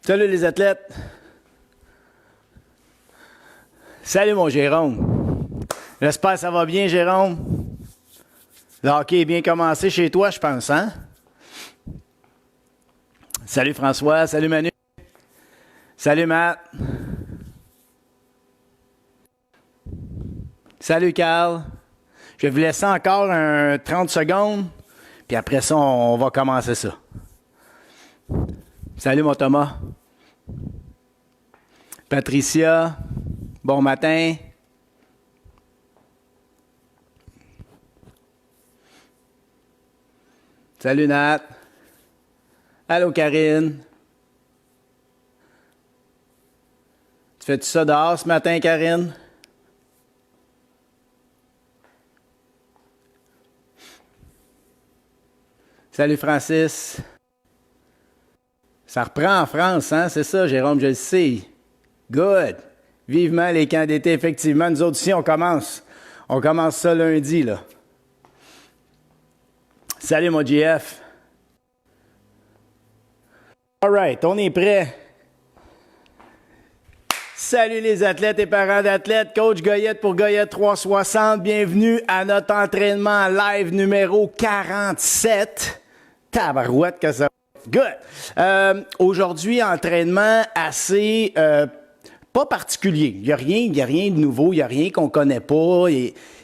Salut les athlètes. Salut mon Jérôme. J'espère que ça va bien, Jérôme. Le hockey est bien commencé chez toi, je pense, hein? Salut François, salut Manu. Salut Matt. Salut Carl. Je vais vous laisser encore 30 secondes, puis après ça, on va commencer ça. Salut mon Thomas. Patricia, bon matin. Salut Nat. Allô Karine. Tu fais-tu ça dehors ce matin, Karine? Salut Francis. Ça reprend en France, hein? C'est ça, Jérôme, je le sais. Good. Vivement les camps d'été, effectivement. Nous autres ici, on commence. On commence ça lundi, là. Salut, mon GF. All right, on est prêt. Salut les athlètes et parents d'athlètes. Coach Goyette pour Goyette 360. Bienvenue à notre entraînement live numéro 47. Tabarouette que ça... Good. Aujourd'hui, entraînement assez pas particulier. Il n'y a rien de nouveau, il n'y a rien qu'on ne connaît pas.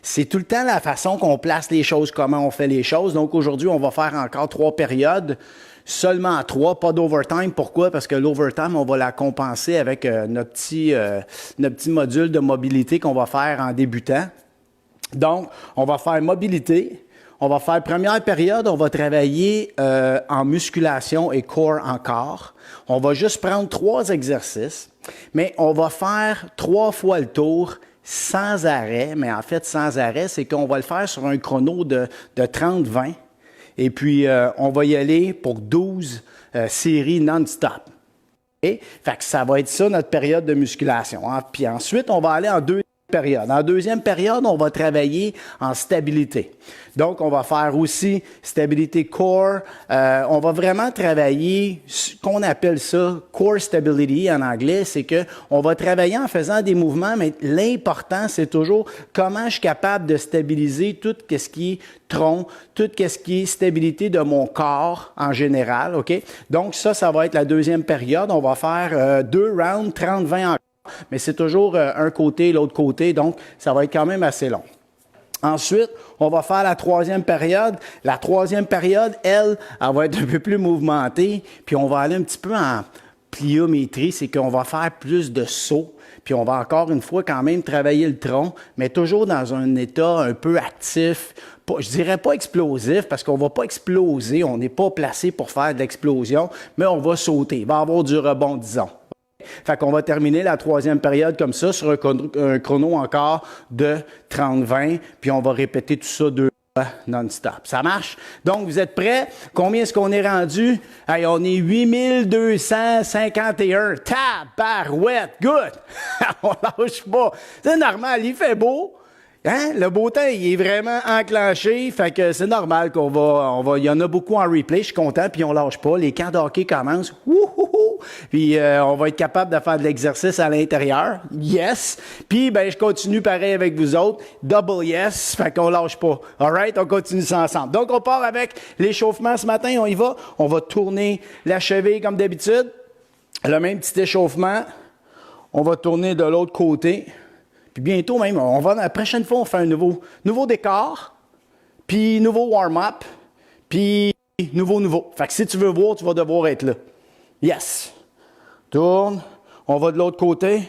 C'est tout le temps la façon qu'on place les choses, comment on fait les choses. Donc aujourd'hui, on va faire encore 3 périodes. Seulement 3, pas d'overtime. Pourquoi? Parce que l'overtime, on va la compenser avec notre petit module de mobilité qu'on va faire en débutant. Donc, on va faire mobilité. On va faire première période, on va travailler en musculation et core encore. On va juste prendre 3 exercices, mais on va faire 3 fois le tour sans arrêt. Mais en fait, sans arrêt, c'est qu'on va le faire sur un chrono de 30-20. Et puis, on va y aller pour 12 séries non-stop. Okay? Fait que ça va être ça, notre période de musculation. Hein? Puis ensuite, on va aller en 2 période. En deuxième période, on va travailler en stabilité. Donc, on va faire aussi stabilité core. On va vraiment travailler ce qu'on appelle ça core stability en anglais. C'est que on va travailler en faisant des mouvements, mais l'important, c'est toujours comment je suis capable de stabiliser tout ce qui est tronc, tout ce qui est stabilité de mon corps en général. OK? Donc, ça va être la deuxième période. On va faire 2 rounds, 30-20 encore. Mais c'est toujours un côté, l'autre côté, donc ça va être quand même assez long. Ensuite, on va faire la 3e période. La 3e période, elle va être un peu plus mouvementée, puis on va aller un petit peu en pliométrie, c'est qu'on va faire plus de sauts, puis on va encore une fois quand même travailler le tronc, mais toujours dans un état un peu actif. Je dirais pas explosif, parce qu'on va pas exploser, on n'est pas placé pour faire de l'explosion, mais on va sauter, il va y avoir du rebond, disons. Fait qu'on va terminer la 3e période comme ça, sur un chrono encore de 30-20, puis on va répéter tout ça 2 fois non-stop. Ça marche? Donc, vous êtes prêts? Combien est-ce qu'on est rendu? Hey, on est 8251. Tabarouette! Good! On lâche pas. C'est normal, il fait beau. Hein? Le beau temps, il est vraiment enclenché, fait que c'est normal il y en a beaucoup en replay, je suis content, puis on lâche pas. Les camps de hockey commencent, wouhouhou, puis on va être capable de faire de l'exercice à l'intérieur, yes. Puis ben je continue pareil avec vous autres, double yes, fait qu'on lâche pas. Alright, on continue ça ensemble. Donc on part avec l'échauffement ce matin, on y va. On va tourner la cheville comme d'habitude, le même petit échauffement. On va tourner de l'autre côté. Puis bientôt même, la prochaine fois, on fait un nouveau décor, puis nouveau warm-up, puis nouveau. Fait que si tu veux voir, tu vas devoir être là. Yes. Tourne. On va de l'autre côté.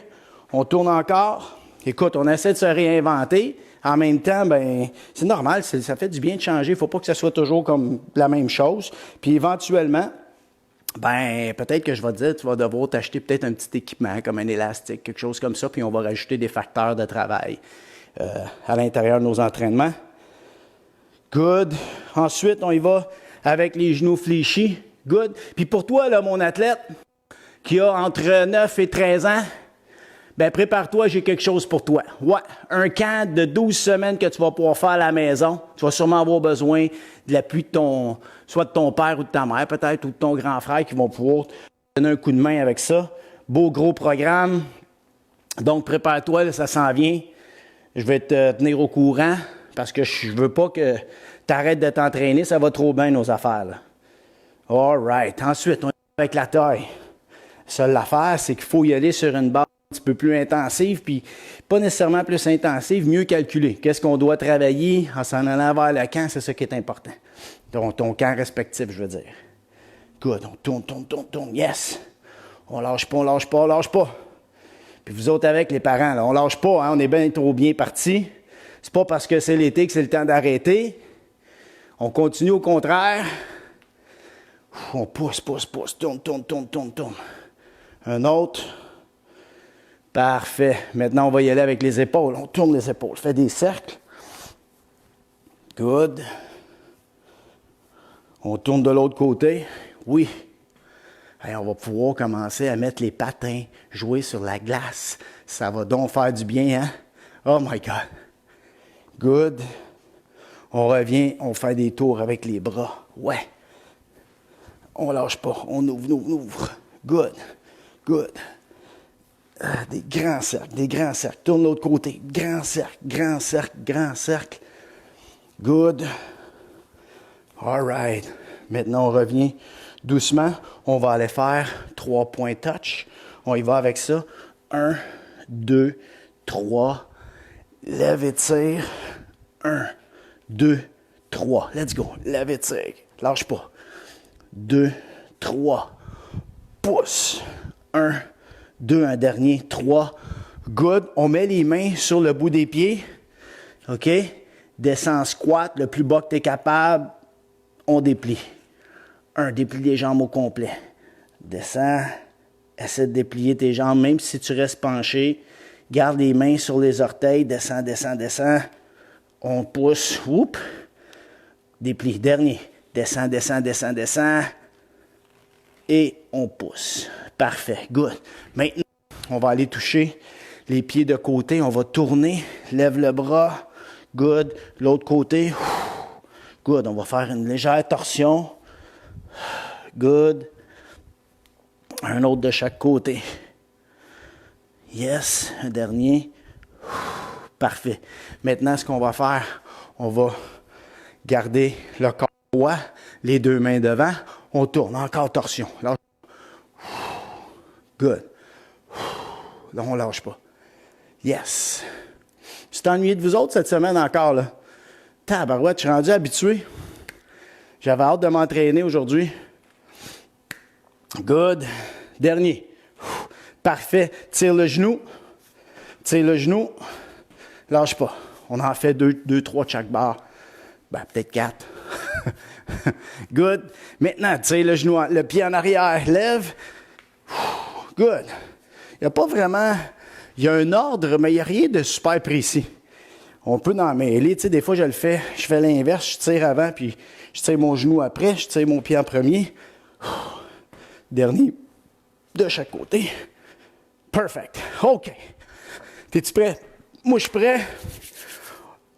On tourne encore. Écoute, on essaie de se réinventer. En même temps, ben c'est normal, ça fait du bien de changer. Il ne faut pas que ça soit toujours comme la même chose. Puis éventuellement, ben peut-être que je vais te dire, tu vas devoir t'acheter peut-être un petit équipement comme un élastique, quelque chose comme ça, puis on va rajouter des facteurs de travail à l'intérieur de nos entraînements. Good. Ensuite, on y va avec les genoux fléchis. Good. Puis pour toi, là, mon athlète, qui a entre 9 et 13 ans, ben prépare-toi, j'ai quelque chose pour toi. Ouais, un camp de 12 semaines que tu vas pouvoir faire à la maison. Tu vas sûrement avoir besoin de l'appui de soit de ton père ou de ta mère peut-être, ou de ton grand frère qui vont pouvoir donner un coup de main avec ça. Beau gros programme. Donc, prépare-toi, là, ça s'en vient. Je vais te tenir au courant parce que je veux pas que tu arrêtes de t'entraîner. Ça va trop bien, nos affaires. Là. All right. Ensuite, on y va avec la taille. Seule l'affaire, c'est qu'il faut y aller sur une base un petit peu plus intensive, puis pas nécessairement plus intensive, mieux calculée. Qu'est-ce qu'on doit travailler en s'en allant vers le camp, c'est ça qui est important. Ton camp respectif, je veux dire. Good, on tourne, yes. On lâche pas. Puis vous autres avec les parents, là, on lâche pas, hein, on est bien trop bien partis. C'est pas parce que c'est l'été que c'est le temps d'arrêter. On continue au contraire. On pousse, tourne. Un autre. Parfait. Maintenant, on va y aller avec les épaules. On tourne les épaules. Fais des cercles. Good. On tourne de l'autre côté. Oui. Hey, on va pouvoir commencer à mettre les patins, jouer sur la glace. Ça va donc faire du bien, hein? Oh my God. Good. On revient, on fait des tours avec les bras. Ouais. On lâche pas. On ouvre. Good. Des grands cercles. Tourne de l'autre côté. Grand cercle. Good. All right. Maintenant, on revient doucement. On va aller faire 3 points touch. On y va avec ça. 1, 2, 3. Lève et tire. 1, 2, 3. Let's go. Lève et tire. Lâche pas. 2, 3. Pousse. 1, 2, un dernier. 3. Good. On met les mains sur le bout des pieds. OK? Descends squat le plus bas que tu es capable. On déplie. 1, déplie les jambes au complet. Descends. Essaie de déplier tes jambes, même si tu restes penché. Garde les mains sur les orteils. Descends. On pousse. Oups. Déplie. Dernier. Descends. Et on pousse. Parfait. Good. Maintenant, on va aller toucher les pieds de côté. On va tourner. Lève le bras. Good. L'autre côté. Good. On va faire une légère torsion. Good. Un autre de chaque côté. Yes. Un dernier. Parfait. Maintenant, ce qu'on va faire, on va garder le corps droit, les 2 mains devant. On tourne. Encore torsion. Lâche. Good. Là, on lâche pas. Yes. Tu t'es ennuyé de vous autres cette semaine encore, là? Tabarouette, je suis rendu habitué. J'avais hâte de m'entraîner aujourd'hui. Good. Dernier. Parfait. Tire le genou. Lâche pas. On en fait 2, 3 de chaque barre. Ben, peut-être 4. Good. Maintenant, tire le genou, le pied en arrière. Lève. Good. Il n'y a pas vraiment... Il y a un ordre, mais il n'y a rien de super précis. On peut en mêler. Tu sais, des fois, je fais l'inverse. Je tire avant, puis je tire mon genou après. Je tire mon pied en premier. Dernier de chaque côté. Perfect. OK. T'es-tu prêt? Moi, je suis prêt.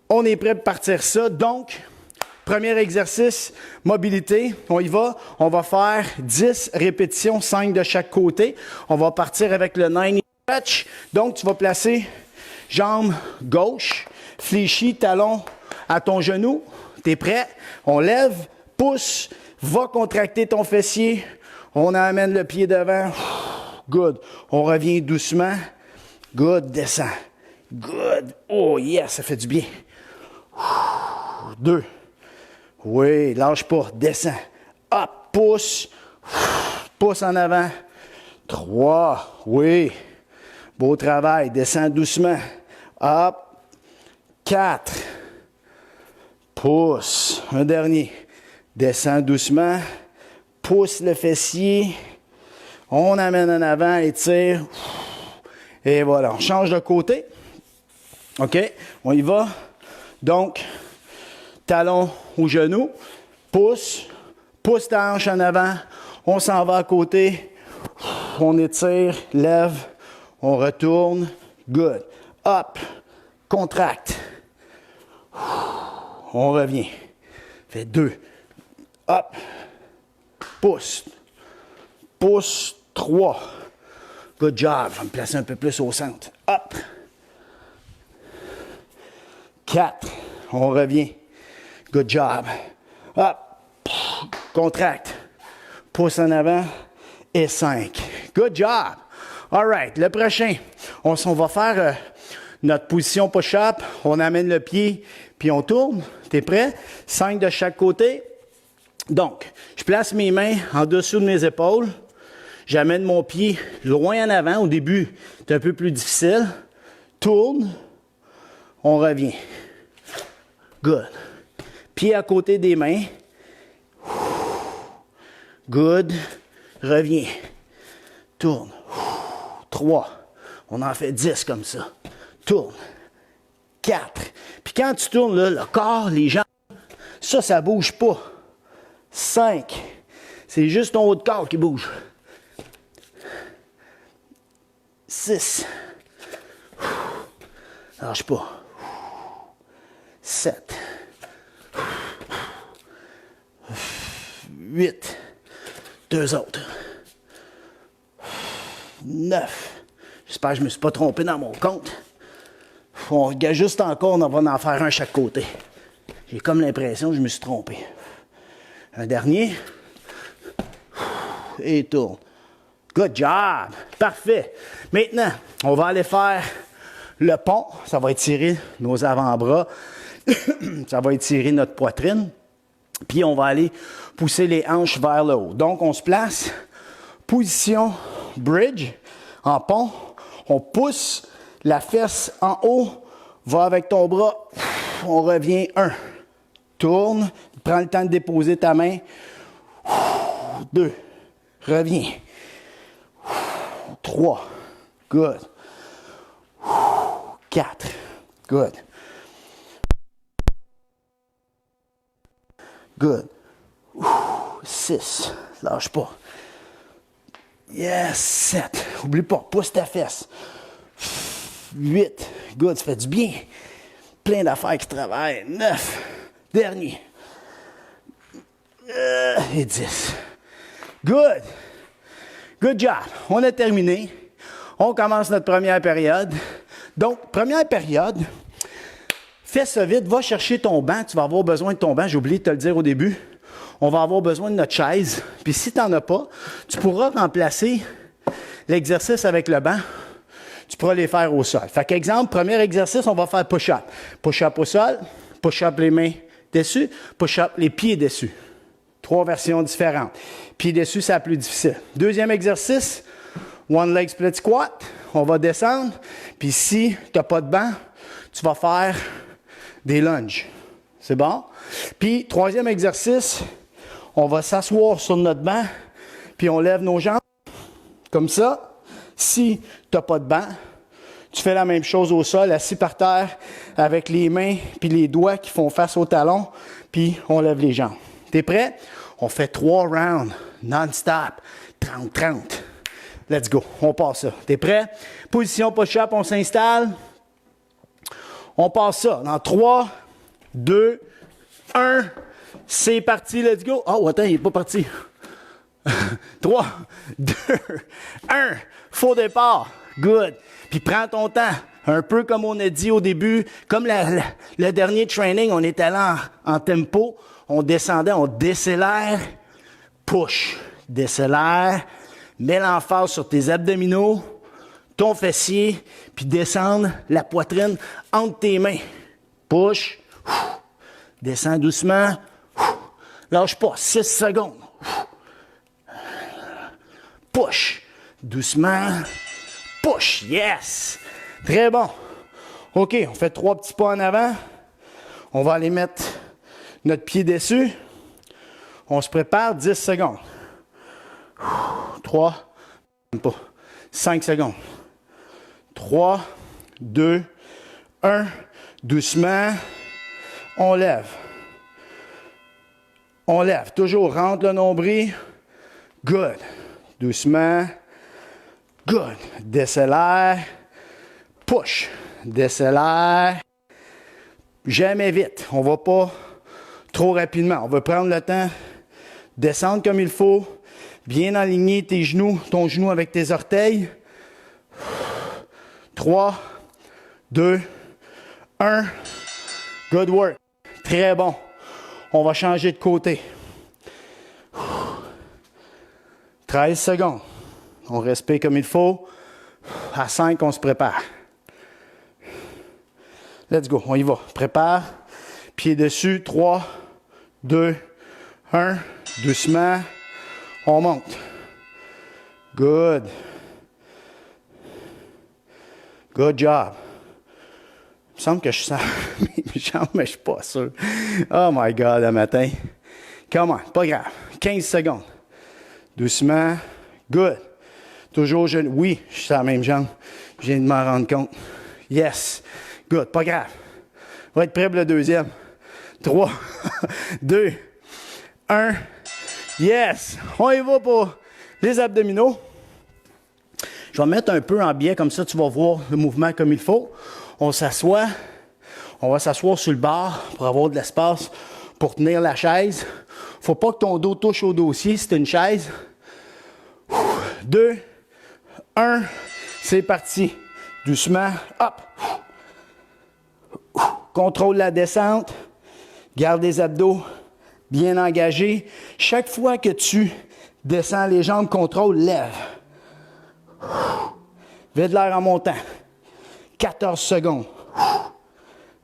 On est prêt pour partir ça. Donc, premier exercice, mobilité. On y va. On va faire 10 répétitions, 5 de chaque côté. On va partir avec le 9 stretch. Donc, tu vas placer jambe gauche, fléchi, talon à ton genou. T'es prêt? On lève, pousse, va contracter ton fessier. On amène le pied devant. Good. On revient doucement. Good. Descend. Good. Oh yes, ça fait du bien. 2. Oui, lâche pas. Descends. Hop, pousse. Pousse en avant. 3. Oui. Beau travail. Descends doucement. Hop. 4. Pousse. Un dernier. Descends doucement. Pousse le fessier. On amène en avant, étire. Et voilà. On change de côté. OK? On y va. Donc, talon au genou. Pousse. Pousse ta hanche en avant. On s'en va à côté. On étire. Lève. On retourne. Good. Hop. Contracte. On revient. Fait 2. Hop. Pousse. Pousse. 3. Good job. Je vais me placer un peu plus au centre. Hop. 4. On revient. Good job. Hop. Contracte. Pouce en avant. Et 5. Good job. All right. Le prochain, on va faire notre position push-up. On amène le pied, puis on tourne. T'es prêt? 5 de chaque côté. Donc, je place mes mains en dessous de mes épaules. J'amène mon pied loin en avant. Au début, c'est un peu plus difficile. Tourne. On revient. Good. Pied à côté des mains. Good. Reviens. Tourne. 3. On en fait 10 comme ça. Tourne. 4. Puis quand tu tournes, là, le corps, les jambes, ça bouge pas. 5. C'est juste ton haut de corps qui bouge. 6. Lâche pas. 7. 8. 2 autres. 9. J'espère que je ne me suis pas trompé dans mon compte. On regarde juste encore, on va en faire un chaque côté. J'ai comme l'impression que je me suis trompé. Un dernier. Et tourne. Good job! Parfait. Maintenant, on va aller faire le pont. Ça va étirer nos avant-bras. Ça va étirer notre poitrine. Puis on va aller pousser les hanches vers le haut. Donc, on se place. Position bridge en pont. On pousse la fesse en haut. Va avec ton bras. On revient. 1. Tourne. Prends le temps de déposer ta main. 2. Reviens. 3. Good. 4. Good. Good. 6. Lâche pas. Yes. 7. Oublie pas, pousse ta fesse. 8. Good, ça fait du bien. Plein d'affaires qui travaillent. 9. Dernier. Et 10. Good. Good job. On a terminé. On commence notre première période. Donc, première période, fais ça vite. Va chercher ton banc. Tu vas avoir besoin de ton banc. J'ai oublié de te le dire au début. On va avoir besoin de notre chaise. Puis si tu n'en as pas, tu pourras remplacer l'exercice avec le banc. Tu pourras les faire au sol. Fait qu'exemple, premier exercice, on va faire push-up. Push-up au sol, push-up les mains dessus, push-up les pieds dessus. 3 versions différentes. Pieds dessus, c'est la plus difficile. Deuxième exercice, one leg split squat. On va descendre. Puis si tu n'as pas de banc, tu vas faire des lunges. C'est bon? Puis troisième exercice, on va s'asseoir sur notre banc. Puis on lève nos jambes. Comme ça. Si tu n'as pas de banc, tu fais la même chose au sol, assis par terre, avec les mains puis les doigts qui font face au talon, puis on lève les jambes. T'es prêt? On fait 3 rounds, non-stop, 30-30. Let's go, on passe ça. T'es prêt? Position push-up, on s'installe. On passe ça dans 3, 2, 1. C'est parti, let's go. Oh, attends, il n'est pas parti. 3, 2, 1. Faux départ. Good. Puis prends ton temps. Un peu comme on a dit au début, comme le dernier training, on était là en tempo. On descendait, on décélère. Push. Décélère. Mets l'emphase sur tes abdominaux, ton fessier, puis descendre la poitrine entre tes mains. Push. Descends doucement. Lâche pas. 6 secondes. Push. Doucement. Push. Yes. Très bon. OK, on fait 3 petits pas en avant. On va aller mettre notre pied dessus. On se prépare 10 secondes. 3, pas. 5 secondes. 3, 2, 1. Doucement. On lève. On lève. Toujours rentre le nombril. Good. Doucement. Good. Décélère. Push. Décélère. Jamais vite. On ne va pas trop rapidement. On va prendre le temps. Descendre comme il faut. Bien aligner tes genoux, ton genou avec tes orteils. 3, 2, 1. Good work. Très bon. On va changer de côté. 13 secondes. On respire comme il faut. À 5, on se prépare. Let's go. On y va. Prépare. Pied dessus. 3, 2, 1. Doucement. On monte. Good. Good job. Il me semble que je sens mes jambes, mais je ne suis pas sûr. Oh my God, le matin. Come on, pas grave. 15 secondes. Doucement. Good. Toujours jeune. Oui, je suis à la même jambe. Je viens de m'en rendre compte. Yes. Good. Pas grave. On va être prêt pour le deuxième. 3, 2, 1. Yes. On y va pour les abdominaux. Je vais mettre un peu en biais, comme ça tu vas voir le mouvement comme il faut. On s'assoit. On va s'asseoir sur le bar pour avoir de l'espace pour tenir la chaise. Faut pas que ton dos touche au dossier si c'est une chaise. 2, 1, c'est parti. Doucement, hop. Contrôle la descente. Garde les abdos bien engagés. Chaque fois que tu descends les jambes, contrôle, lève. Vide l'air en montant. 14 secondes.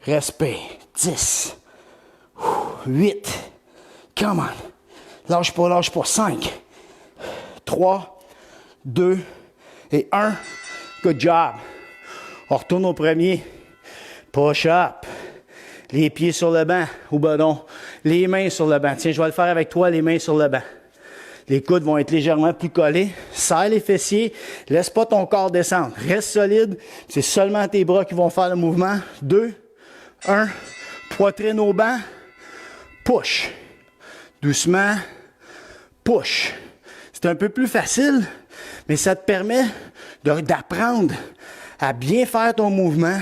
Respire. 10. 8. Come on. Lâche pas. 5. 3, 2 et 1. Good job. On retourne au premier. Push-up. Les pieds sur le banc. Ou ben non. Les mains sur le banc. Tiens, je vais le faire avec toi, les mains sur le banc. Les coudes vont être légèrement plus collés. Serre les fessiers. Laisse pas ton corps descendre. Reste solide. C'est seulement tes bras qui vont faire le mouvement. 2, 1. Poitrine au banc. Push. Doucement. Push. C'est un peu plus facile, mais ça te permet d'apprendre à bien faire ton mouvement,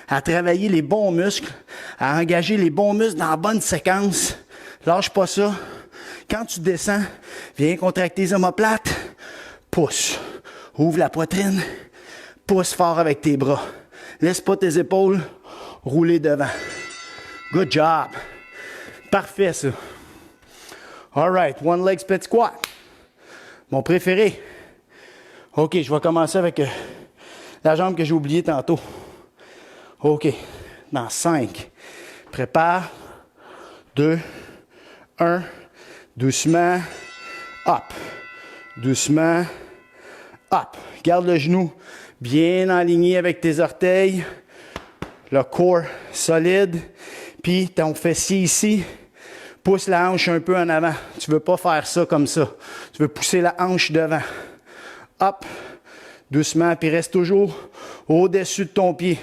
à travailler les bons muscles, à engager les bons muscles dans la bonne séquence. Lâche pas ça. Quand tu descends, viens contracter les omoplates. Pousse. Ouvre la poitrine. Pousse fort avec tes bras. Laisse pas tes épaules rouler devant. Good job. Parfait, ça. All right. One leg split squat. Mon préféré. OK, je vais commencer avec la jambe que j'ai oubliée tantôt. OK. Dans 5. Prépare. 2, 1. Doucement, hop. Doucement, hop. Garde le genou bien aligné avec tes orteils. Le corps solide. Puis ton fessier ici, pousse la hanche un peu en avant. Tu ne veux pas faire ça comme ça. Tu veux pousser la hanche devant. Hop. Doucement, puis reste toujours au-dessus de ton pied.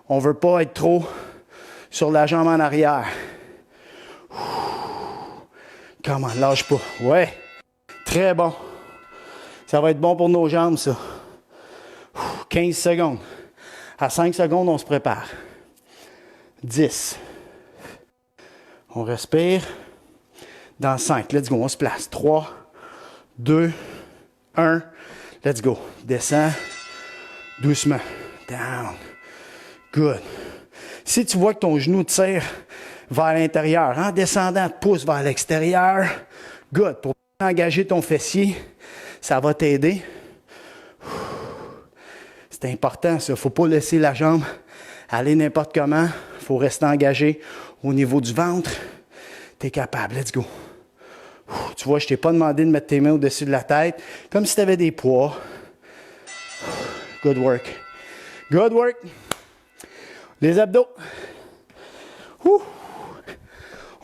On ne veut pas être trop sur la jambe en arrière. Comment, lâche pas. Ouais. Très bon. Ça va être bon pour nos jambes, ça. 15 secondes. À 5 secondes, on se prépare. 10. On respire. Dans 5. Let's go. On se place. 3, 2, 1. Let's go. Descends. Doucement. Down. Good. Si tu vois que ton genou tire vers l'intérieur, en descendant, pousse vers l'extérieur. Good. Pour engager ton fessier, ça va t'aider. C'est important, ça. Il ne faut pas laisser la jambe aller n'importe comment. Il faut rester engagé au niveau du ventre. Tu es capable. Let's go. Tu vois, je ne t'ai pas demandé de mettre tes mains au-dessus de la tête, comme si tu avais des poids. Good work. Good work. Les abdos.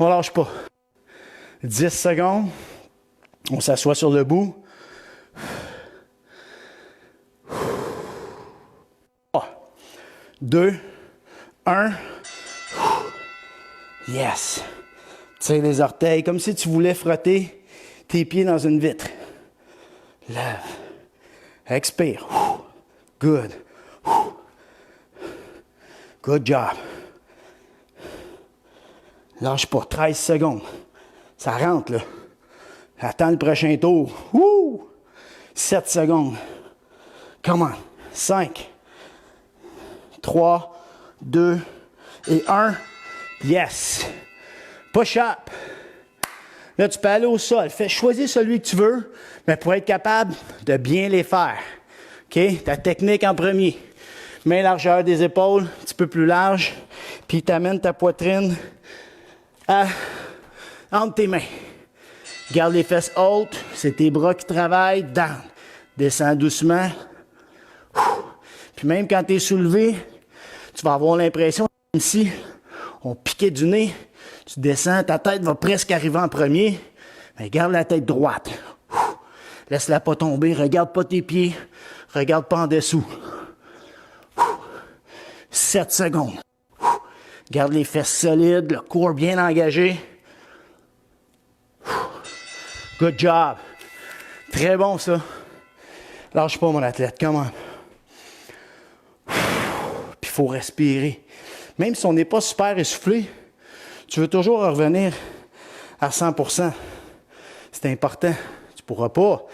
On ne lâche pas. 10 secondes. On s'assoit sur le bout. 3, 2, 1. Yes. Tire les orteils comme si tu voulais frotter tes pieds dans une vitre. Lève. Expire. Good. Good job. Lâche pas. 13 secondes. Ça rentre, là. Attends le prochain tour. Woo! 7 secondes. Come on. 5, 3, 2 et 1. Yes. Push up. Là, tu peux aller au sol. Choisis celui que tu veux, mais pour être capable de bien les faire. OK? Ta technique en premier. Main largeur des épaules, un petit peu plus large. Puis tu amènes ta poitrine entre tes mains. Garde les fesses hautes. C'est tes bras qui travaillent. Down. Descends doucement. Puis même quand tu es soulevé, tu vas avoir l'impression comme si on piquait du nez. Tu descends, ta tête va presque arriver en premier. Mais garde la tête droite. Laisse-la pas tomber. Regarde pas tes pieds. Regarde pas en dessous. 7 secondes. Garde les fesses solides, le corps bien engagé. Good job. Très bon, ça. Lâche pas, mon athlète. Come on. Puis il faut respirer. Même si on n'est pas super essoufflé, tu veux toujours revenir à 100%. C'est important. Tu pourras pas,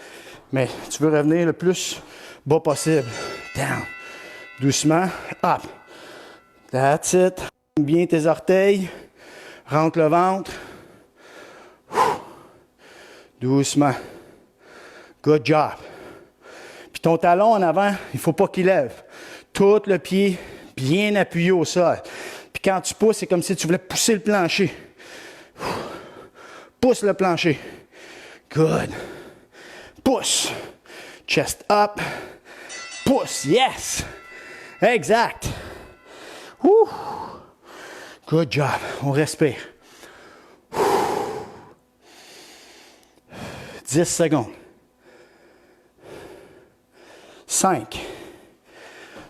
mais tu veux revenir le plus bas possible. Down. Doucement. Up. That's it. Bien tes orteils. Rentre le ventre. Doucement. Good job. Puis ton talon en avant, il ne faut pas qu'il lève. Tout le pied bien appuyé au sol. Puis quand tu pousses, c'est comme si tu voulais pousser le plancher. Pousse le plancher. Good. Pousse. Chest up. Pousse. Yes. Exact. Woo. Good job. On respire. 10 secondes. 5,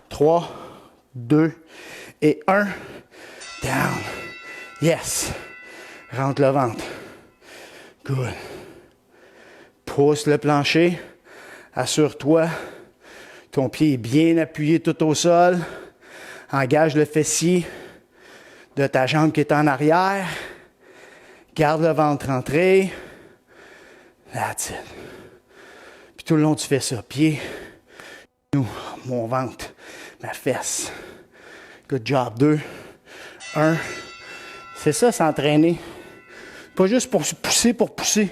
3, 2 et 1. Down. Yes. Rentre le ventre. Good. Pousse le plancher. Assure-toi. Ton pied est bien appuyé tout au sol. Engage le fessier de ta jambe qui est en arrière. Garde le ventre rentré. That's it. Puis tout le long, tu fais ça. Pied, genou, mon ventre, ma fesse. Good job. 2, 1. C'est ça, s'entraîner. Pas juste pour pousser pour pousser.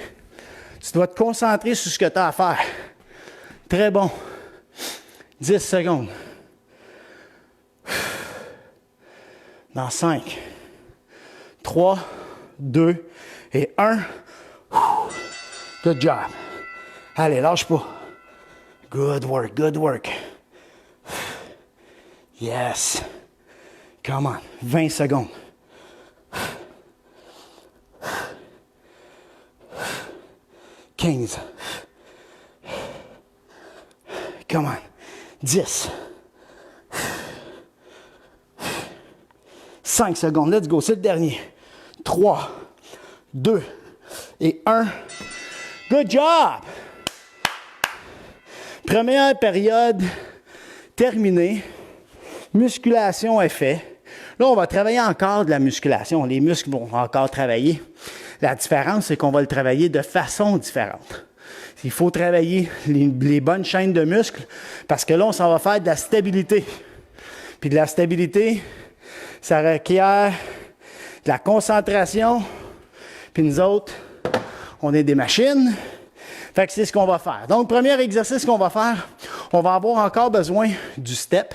Tu dois te concentrer sur ce que tu as à faire. Très bon. 10 secondes. Dans 5, 3, 2 et 1. Good job. Allez, lâche pas. Good work, good work. Yes. Come on. 20 secondes. 15. Come on. 10. 5 secondes. Let's go. C'est le dernier. 3, 2 et 1. Good job! Première période terminée. Musculation est faite. Là, on va travailler encore de la musculation. Les muscles vont encore travailler. La différence, c'est qu'on va le travailler de façon différente. Il faut travailler les bonnes chaînes de muscles parce que là, on s'en va faire de la stabilité. Puis de la stabilité, ça requiert de la concentration. Puis nous autres, on est des machines. Fait que c'est ce qu'on va faire. Donc, premier exercice qu'on va faire, on va avoir encore besoin du step.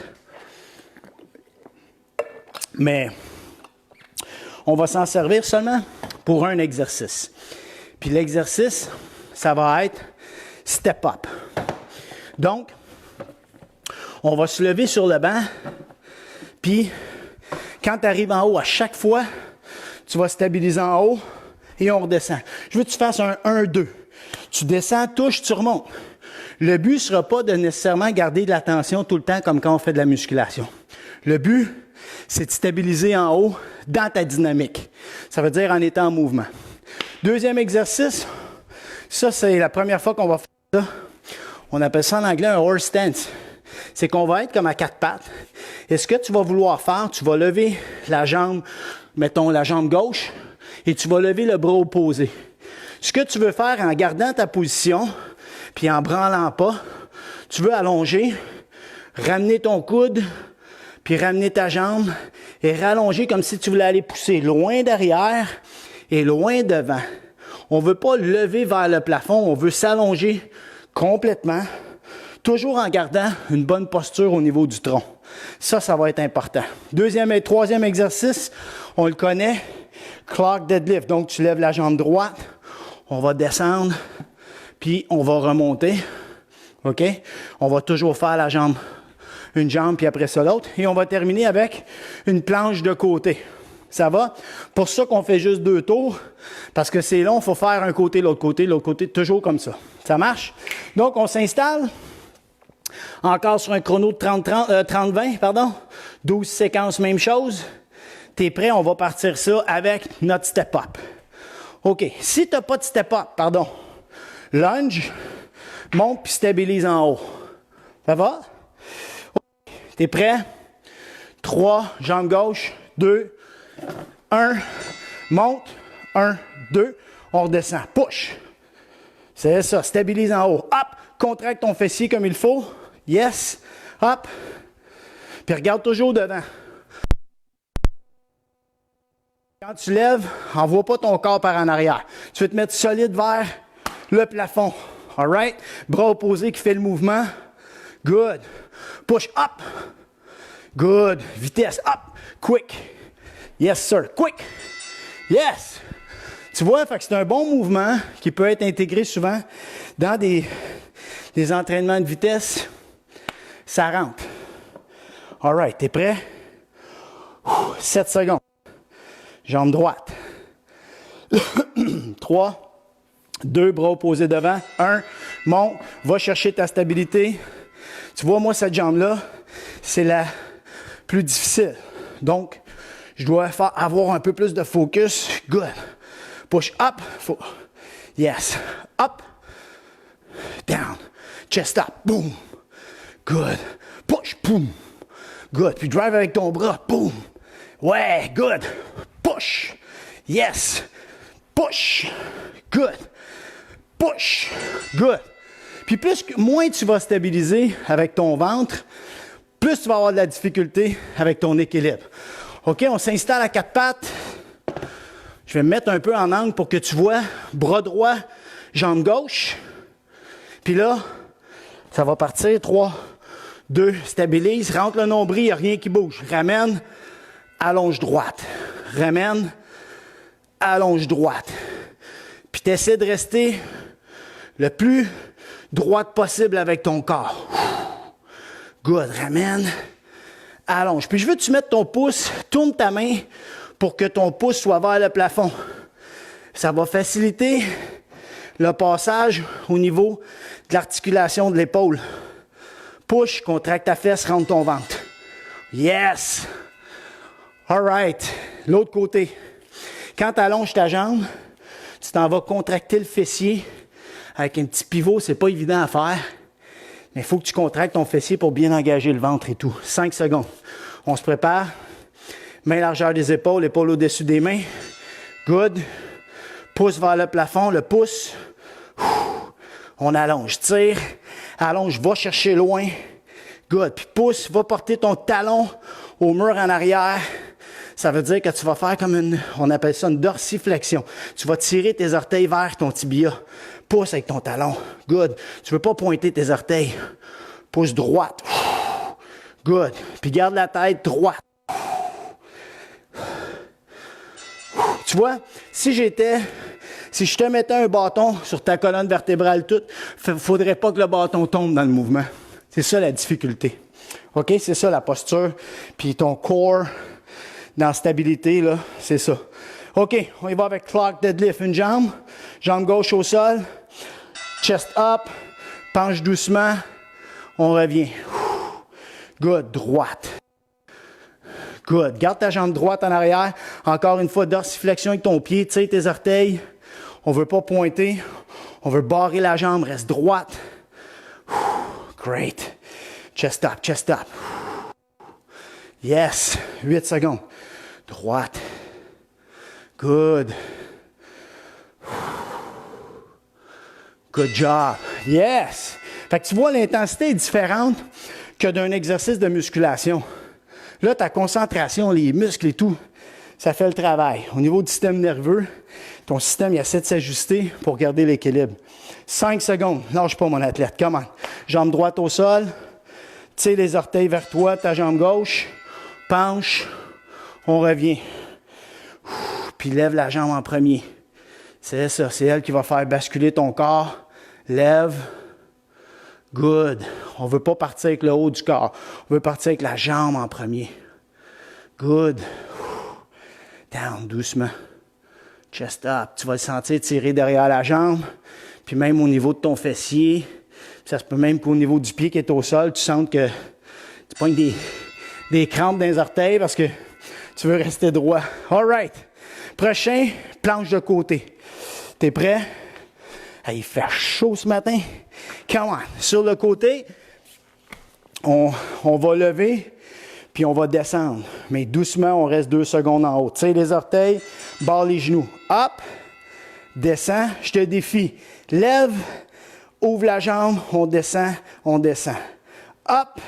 Mais on va s'en servir seulement pour un exercice. Puis l'exercice, ça va être step up. Donc, on va se lever sur le banc. Puis, quand tu arrives en haut, à chaque fois, tu vas stabiliser en haut. Et on redescend. Je veux que tu fasses un 1-2. Tu descends, touches, tu remontes. Le but ne sera pas de nécessairement garder de la tension tout le temps comme quand on fait de la musculation. Le but, c'est de stabiliser en haut dans ta dynamique. Ça veut dire en étant en mouvement. Deuxième exercice, ça c'est la première fois qu'on va faire ça. On appelle ça en anglais un horse stance. C'est qu'on va être comme à 4 pattes. Et ce que tu vas vouloir faire, tu vas lever la jambe, mettons la jambe gauche, et tu vas lever le bras opposé. Ce que tu veux faire en gardant ta position, puis en branlant pas, tu veux allonger, ramener ton coude, puis ramener ta jambe et rallonger comme si tu voulais aller pousser loin derrière et loin devant. On ne veut pas lever vers le plafond, on veut s'allonger complètement, toujours en gardant une bonne posture au niveau du tronc. Ça va être important. Deuxième et troisième exercice, on le connaît, clock deadlift. Donc, tu lèves la jambe droite, on va descendre, puis on va remonter. OK? On va toujours faire la jambe, une jambe, puis après ça l'autre. Et on va terminer avec une planche de côté. Ça va? Pour ça qu'on fait juste 2 tours, parce que c'est long, il faut faire un côté, l'autre côté, toujours comme ça. Ça marche? Donc, on s'installe. Encore sur un chrono de 30-20, 12 séquences, même chose. T'es prêt? On va partir ça avec notre step-up. OK. Si tu n'as pas de step-up, lunge, monte puis stabilise en haut. Ça va? Okay. T'es prêt? 3, jambe gauche, 2, 1, monte, 1, 2, on redescend. Push. C'est ça, stabilise en haut. Hop, contracte ton fessier comme il faut. Yes, hop. Puis regarde toujours devant. Quand tu lèves, envoie pas ton corps par en arrière. Tu veux te mettre solide vers le plafond. All right? Bras opposés qui fait le mouvement. Good. Push up. Good. Vitesse up. Quick. Yes, sir. Quick. Yes. Tu vois, fait que c'est un bon mouvement qui peut être intégré souvent dans des entraînements de vitesse. Ça rentre. All right, t'es prêt? 7 secondes. Jambe droite. 3, 2, bras opposés devant. 1, monte, va chercher ta stabilité. Tu vois, moi, cette jambe-là, c'est la plus difficile. Donc, je dois avoir un peu plus de focus. Good. Push up. Yes. Up. Down. Chest up. Boom. Good. Push. Boom. Good. Puis drive avec ton bras. Boom. Ouais. Good. Push. Yes. Push. Good. Push. Good. Puis moins tu vas stabiliser avec ton ventre, plus tu vas avoir de la difficulté avec ton équilibre. OK, on s'installe à 4 pattes. Je vais me mettre un peu en angle pour que tu vois. Bras droit, jambe gauche. Puis là, ça va partir. 3, 2, stabilise. Rentre le nombril, il n'y a rien qui bouge. Ramène, allonge droite. Ramène, allonge droite. Puis tu essaies de rester le plus droite possible avec ton corps. Good. Ramène, allonge. Puis je veux que tu mettes ton pouce, tourne ta main pour que ton pouce soit vers le plafond. Ça va faciliter le passage au niveau de l'articulation de l'épaule. Push, contracte ta fesse, rentre ton ventre. Yes! All right. L'autre côté. Quand tu allonges ta jambe, tu t'en vas contracter le fessier avec un petit pivot. C'est pas évident à faire, mais il faut que tu contractes ton fessier pour bien engager le ventre et tout. 5 secondes. On se prépare. Main largeur des épaules, épaules au-dessus des mains. Good. Pouce vers le plafond, le pouce. On allonge, tire. Allonge, va chercher loin. Good. Puis pouce, va porter ton talon au mur en arrière. Ça veut dire que tu vas faire comme on appelle ça une dorsiflexion. Tu vas tirer tes orteils vers ton tibia. Pouce avec ton talon. Good. Tu veux pas pointer tes orteils. Pouce droite. Good. Puis garde la tête droite. Tu vois, si je te mettais un bâton sur ta colonne vertébrale toute, faudrait pas que le bâton tombe dans le mouvement. C'est ça la difficulté. OK? C'est ça la posture. Puis ton corps dans la stabilité, là, c'est ça. OK, on y va avec clock deadlift. Une jambe, jambe gauche au sol, chest up, penche doucement, on revient. Good, droite. Good. Garde ta jambe droite en arrière. Encore une fois, dorsiflexion avec ton pied. Tire tes orteils. On ne veut pas pointer. On veut barrer la jambe. Reste droite. Great. Chest up, chest up. Yes. 8 secondes. Droite. Good. Good job. Yes. Fait que tu vois, l'intensité est différente que d'un exercice de musculation. Là, ta concentration, les muscles et tout, ça fait le travail. Au niveau du système nerveux, ton système, il essaie de s'ajuster pour garder l'équilibre. 5 secondes. Lâche pas, mon athlète. Come on. Jambe droite au sol. Tire les orteils vers toi, ta jambe gauche. Penche. On revient. Puis lève la jambe en premier. C'est ça. C'est elle qui va faire basculer ton corps. Lève. Good. On ne veut pas partir avec le haut du corps. On veut partir avec la jambe en premier. Good. Down, doucement. Chest up. Tu vas le sentir tirer derrière la jambe. Puis même au niveau de ton fessier. Puis ça se peut même qu'au niveau du pied qui est au sol, tu sens que tu pognes des crampes dans les orteils parce que tu veux rester droit. All right. Prochain, planche de côté. T'es prêt? Ah, il fait chaud ce matin. Come on. Sur le côté, on va lever, puis on va descendre. Mais doucement, on reste 2 secondes en haut. Tire les orteils, barre les genoux. Hop, descends, je te défie. Lève, ouvre la jambe, on descend, on descend. Hop,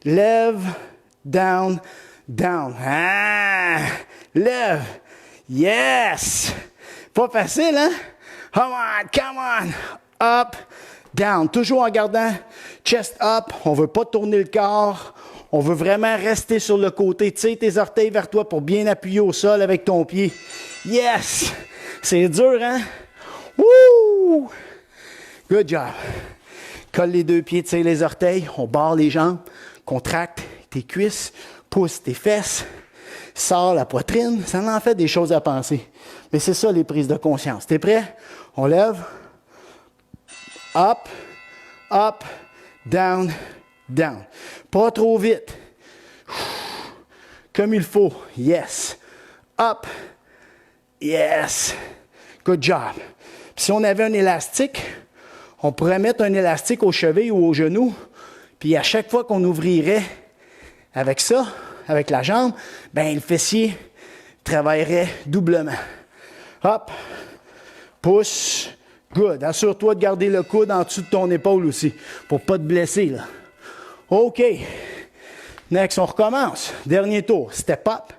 lève, down, down. Ah, lève. Yes! Pas facile, hein? Come on, come on. Up, down. Toujours en gardant chest up. On veut pas tourner le corps. On veut vraiment rester sur le côté. Tire tes orteils vers toi pour bien appuyer au sol avec ton pied. Yes! C'est dur, hein? Woo! Good job. Colle les 2 pieds, tire les orteils. On barre les jambes. Contracte tes cuisses. Pousse tes fesses. Sors la poitrine. Ça en fait des choses à penser. Mais c'est ça, les prises de conscience. T'es prêt? On lève. Up, up, down, down. Pas trop vite. Comme il faut. Yes. Up. Yes. Good job. Puis si on avait un élastique, on pourrait mettre un élastique aux chevilles ou aux genoux. Puis à chaque fois qu'on ouvrirait avec ça, avec la jambe, ben le fessier travaillerait doublement. Hop. Pousse. Good. Assure-toi de garder le coude en dessous de ton épaule aussi, pour pas te blesser, là. OK. Next, on recommence. Dernier tour. Step up.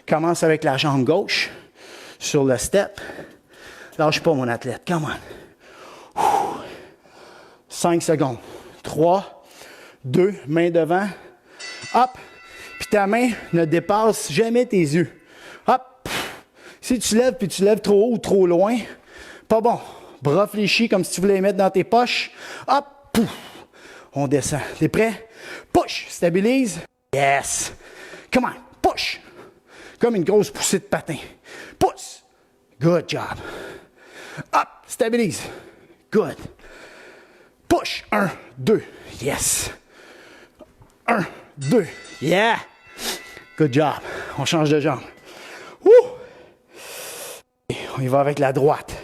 Commence avec la jambe gauche sur le step. Lâche pas, mon athlète. Come on. 5 secondes. 3, 2, main devant. Hop. Puis ta main ne dépasse jamais tes yeux. Hop. Si tu lèves puis tu lèves trop haut ou trop loin, pas bon. Bras fléchis comme si tu voulais les mettre dans tes poches. Hop. Pouf. On descend. T'es prêt? Push. Stabilise. Yes. Come on. Push. Comme une grosse poussée de patin. Pousse. Good job. Hop. Stabilise. Good. Push. 1, 2. Yes. 1, 2. Yeah. Good job. On change de jambe. Woo. On y va avec la droite.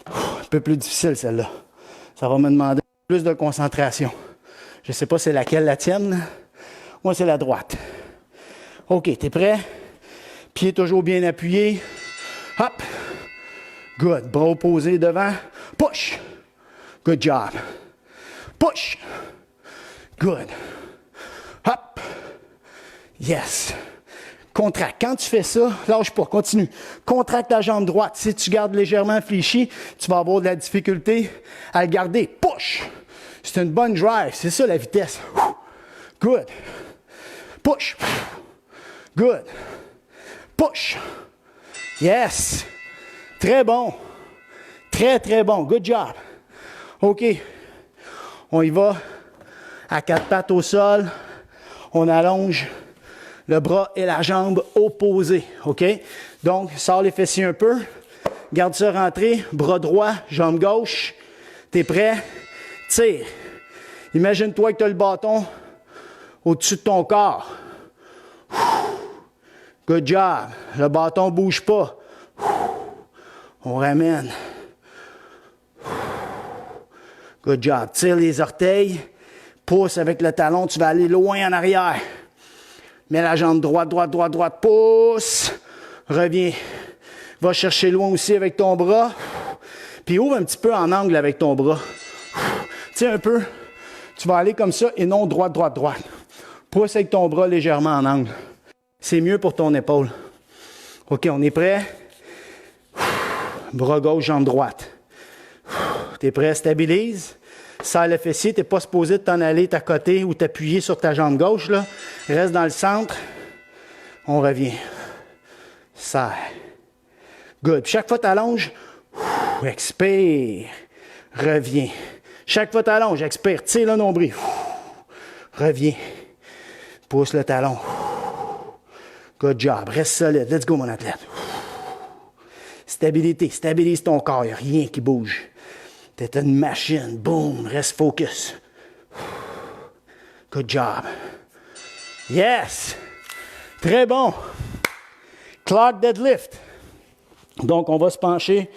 Un peu plus difficile, celle-là. Ça va me demander plus de concentration. Je ne sais pas c'est laquelle la tienne. Moi, c'est la droite. OK, t'es prêt? Pied toujours bien appuyé. Hop. Good. Bras opposés devant. Push. Good job. Push. Good. Hop. Yes. Contracte. Quand tu fais ça, lâche pas, continue. Contracte la jambe droite. Si tu gardes légèrement fléchi, tu vas avoir de la difficulté à le garder. Push. C'est une bonne drive. C'est ça la vitesse. Good. Push. Good. Push. Yes. Très bon. Très, très bon. Good job. OK. On y va à 4 pattes au sol. On allonge le bras et la jambe opposés, OK? Donc, sors les fessiers un peu. Garde ça rentré. Bras droit, jambe gauche. T'es prêt? Tire. Imagine-toi que tu as le bâton au-dessus de ton corps. Good job. Le bâton ne bouge pas. On ramène. Good job. Tire les orteils. Pousse avec le talon. Tu vas aller loin en arrière. Mets la jambe droite, droite, droite, droite. Pousse. Reviens. Va chercher loin aussi avec ton bras. Puis ouvre un petit peu en angle avec ton bras. Tiens un peu. Tu vas aller comme ça et non droite, droite, droite. Pousse avec ton bras légèrement en angle. C'est mieux pour ton épaule. OK, on est prêt? Bras gauche, jambe droite. T'es prêt? Stabilise. Serre le fessier. T'es pas supposé de t'en aller t'accoter ou t'appuyer sur ta jambe gauche, là. Reste dans le centre. On revient. Serre. Good. Puis chaque fois que t'allonges, expire. Reviens. Chaque fois que t'allonges, expire. Tire le nombril. Reviens. Pousse le talon. Good job. Reste solide. Let's go, mon athlète. Stabilité. Stabilise ton corps. Il n'y a rien qui bouge. T'es une machine. Boom. Reste focus. Good job. Yes. Très bon. Clock deadlift. Donc, on va se pencher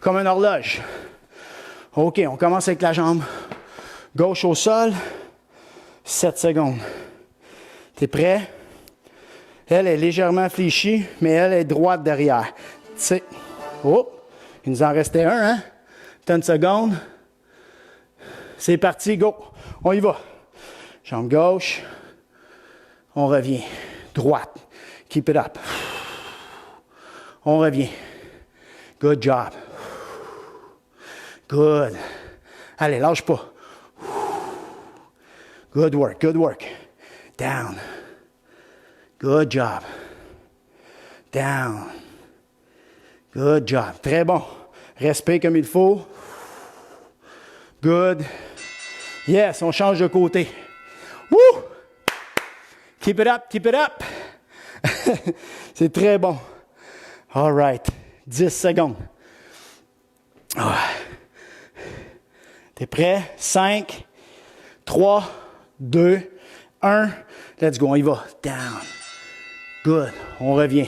comme une horloge. OK, on commence avec la jambe gauche au sol. 7 secondes. T'es prêt? Elle est légèrement fléchie, mais elle est droite derrière. Tu sais. Oh! Il nous en restait un, hein? 10 secondes. C'est parti, go! On y va. Jambe gauche. On revient. Droite. Keep it up. On revient. Good job. Good. Allez, lâche pas. Good work, good work. Down. Good job. Down. Good job. Très bon. Respire comme il faut. Good. Yes, on change de côté. Woo! Keep it up, keep it up. C'est très bon. All right. 10 secondes. Oh. T'es prêt? 5, 3, 2, 1. Let's go, on y va. Down. Good. On revient.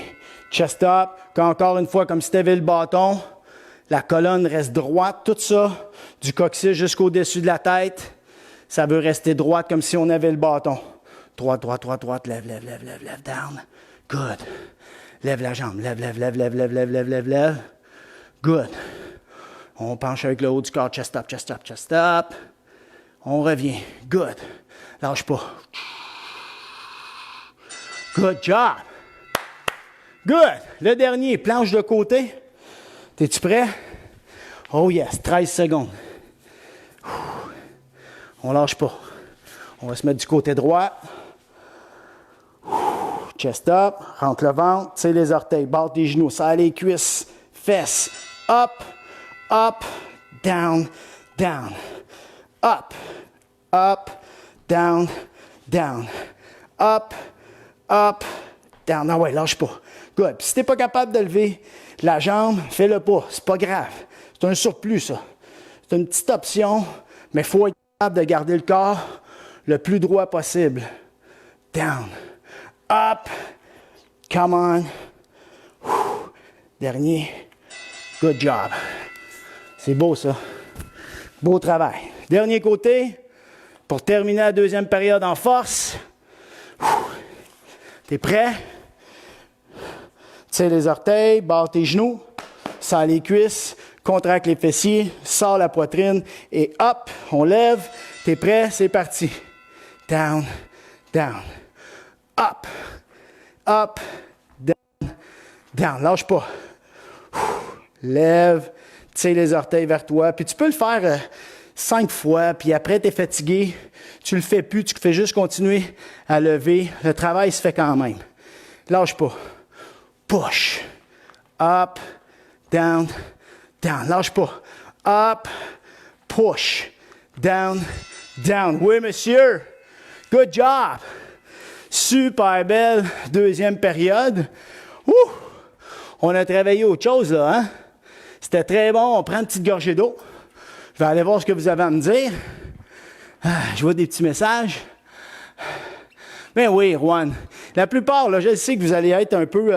Chest up. Encore une fois, comme si tu avais le bâton. La colonne reste droite. Tout ça, du coccyx jusqu'au-dessus de la tête. Ça veut rester droite comme si on avait le bâton. Droite, droite, droite, droite. Lève, lève, lève, lève, lève. Down. Good. Lève la jambe. Lève, lève, lève, lève, lève, lève, lève, lève, lève. Good. On penche avec le haut du corps. Chest up, chest up, chest up. On revient. Good. Lâche pas. Good job. Good. Le dernier, planche de côté. T'es-tu prêt? Oh yes, 13 secondes. On lâche pas. On va se mettre du côté droit. Chest up, rentre le ventre, tire les orteils, barre tes genoux, serre les cuisses, fesses. Up, up, down, down. Up, up, down, down. Up, up, down. Ah ouais, lâche pas. Good. Puis si t'es pas capable de lever la jambe, fais-le pas. C'est pas grave. C'est un surplus, ça. C'est une petite option, mais il faut être capable de garder le corps le plus droit possible. Down. Up. Come on. Dernier. Good job. C'est beau, ça. Beau travail. Dernier côté. Pour terminer la deuxième période en force. T'es prêt? Tire les orteils, barre tes genoux, serre les cuisses, contracte les fessiers, sors la poitrine et hop, on lève. T'es prêt? C'est parti. Down, down. Up, up, down, down. Lâche pas. Lève, tire les orteils vers toi. Puis tu peux le faire 5 fois, puis après t'es fatigué, tu le fais plus, tu fais juste continuer à lever. Le travail se fait quand même. Lâche pas. Push. Up, down, down. Lâche pas. Up, push. Down, down. Oui, monsieur. Good job. Super belle deuxième période. Ouh! On a travaillé autre chose, là, hein? C'était très bon. On prend une petite gorgée d'eau. Je vais aller voir ce que vous avez à me dire. Je vois des petits messages. Ben oui, Juan. La plupart, là, je sais que vous allez être un peu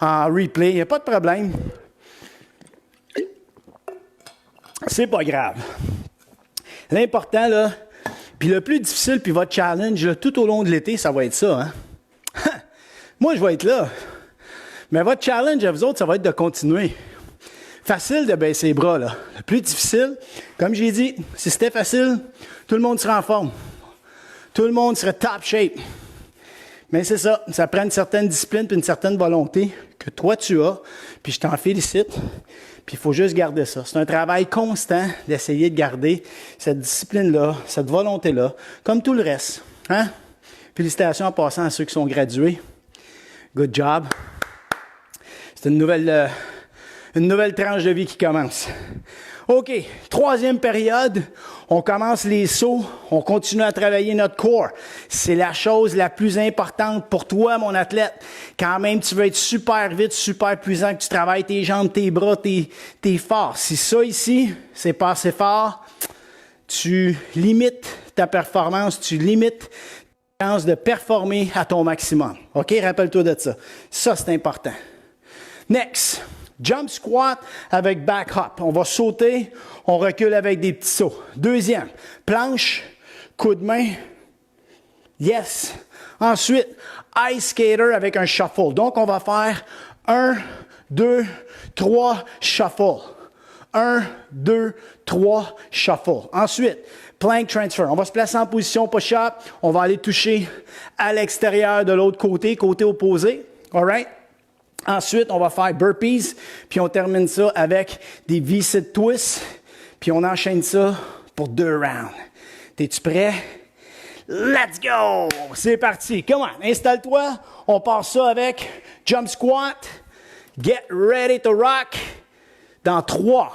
en replay. Il n'y a pas de problème. C'est pas grave. L'important, là, puis le plus difficile, puis votre challenge, là, tout au long de l'été, ça va être ça, hein? Moi, je vais être là. Mais votre challenge à vous autres, ça va être de continuer. Facile de baisser les bras, là. Le plus difficile, comme j'ai dit, si c'était facile, tout le monde serait en forme. Tout le monde serait top shape. Mais c'est ça, ça prend une certaine discipline et une certaine volonté que toi tu as, puis je t'en félicite. Puis il faut juste garder ça. C'est un travail constant d'essayer de garder cette discipline-là, cette volonté-là, comme tout le reste. Hein? Félicitations en passant à ceux qui sont gradués. Good job. C'est une nouvelle tranche de vie qui commence. OK, troisième période, on commence les sauts, on continue à travailler notre corps. C'est la chose la plus importante pour toi, mon athlète. Quand même, tu veux être super vite, super puissant, que tu travailles tes jambes, tes bras, tes forces. Si ça ici, c'est pas assez fort, tu limites ta performance, tu limites ta chance de performer à ton maximum. OK, rappelle-toi de ça. Ça, c'est important. Next. Jump squat avec back hop. On va sauter, on recule avec des petits sauts. Deuxième, planche, coup de main. Yes. Ensuite, ice skater avec un shuffle. Donc, on va faire 1, 2, 3, shuffle. 1, 2, 3, shuffle. Ensuite, plank transfer. On va se placer en position push-up. On va aller toucher à l'extérieur de l'autre côté, côté opposé. All right? Ensuite, on va faire burpees, puis on termine ça avec des V-sit twists, puis on enchaîne ça pour 2 rounds. T'es-tu prêt? Let's go! C'est parti. Come on, installe-toi. On part ça avec jump squat. Get ready to rock. Dans 3,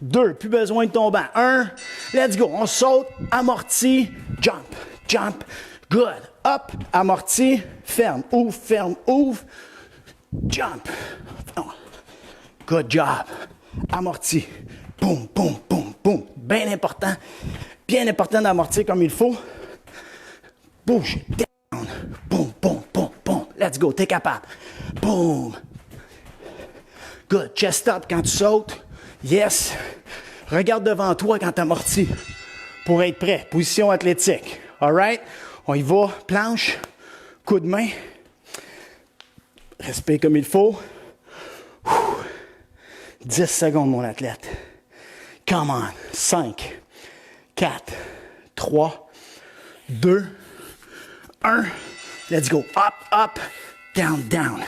2, plus besoin de tomber. 1, let's go. On saute, amorti, jump, jump. Good. Up, amorti, ferme, ouvre. Jump. Good job. Amorti. Boum, boum, boum, boum. Bien important d'amortir comme il faut. Bouge. Down. Boum, boum, boum, boum. Let's go. T'es capable. Boum. Good. Chest up quand tu sautes. Yes. Regarde devant toi quand t'amortis. Pour être prêt. Position athlétique. All right? On y va. Planche. Coup de main. Respire comme il faut. 10 secondes, mon athlète. Come on. 5, 4, 3, 2, 1. Let's go. Up, down.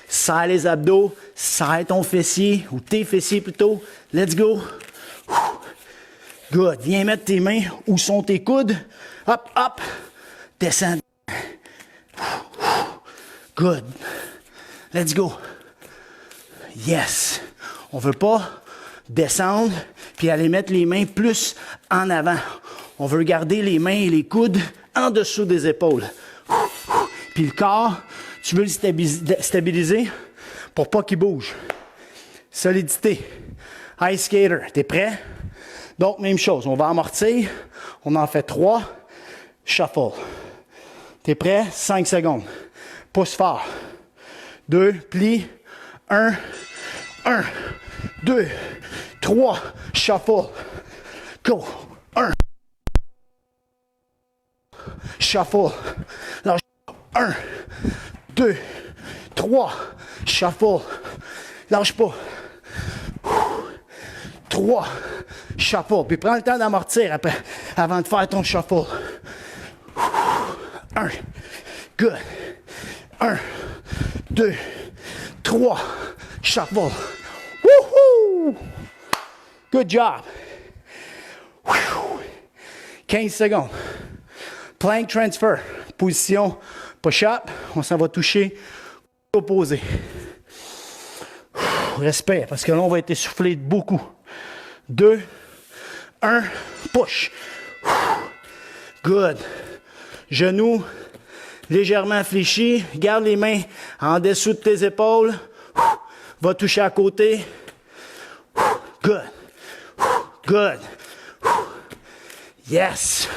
Serre les abdos, serre ton fessier, ou tes fessiers plutôt. Let's go. Good. Viens mettre tes mains où sont tes coudes. Up. Descends. Good. Let's go. Yes. On veut pas descendre puis aller mettre les mains plus en avant. On veut garder les mains et les coudes en dessous des épaules. Puis le corps, tu veux le stabiliser pour pas qu'il bouge. Solidité. Ice skater. T'es prêt? Donc, même chose. On va amortir. On en fait 3. Shuffle. T'es prêt? 5 secondes. Pousse fort. 2, plie, 1, 2, 3, shuffle, go, 1, shuffle, lâche, 1, 2, 3, shuffle, lâche pas, 3, shuffle, puis prends le temps d'amortir après, avant de faire ton shuffle, 1, good, 1, 2, 3, shuffle. Woohoo! Good job. 15 secondes. Plank transfer. Position push-up. On s'en va toucher opposé. Respire, parce que là, on va être essoufflé beaucoup. 2, 1, push. Good. Genoux légèrement fléchi. Garde les mains en dessous de tes épaules. Va toucher à côté. Good. Good. Yes.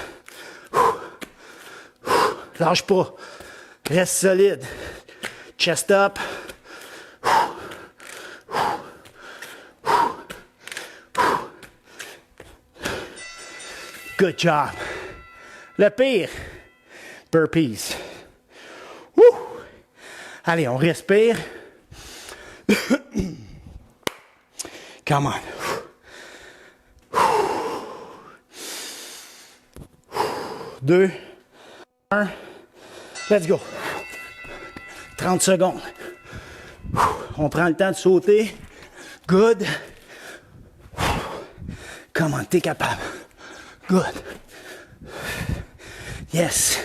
Lâche pas. Reste solide. Chest up. Good job. Le pire, burpees. Woo! Allez, on respire. Come on. 2, 1. Let's go. 30 secondes. On prend le temps de sauter. Good. Come on, t'es capable. Good. Yes.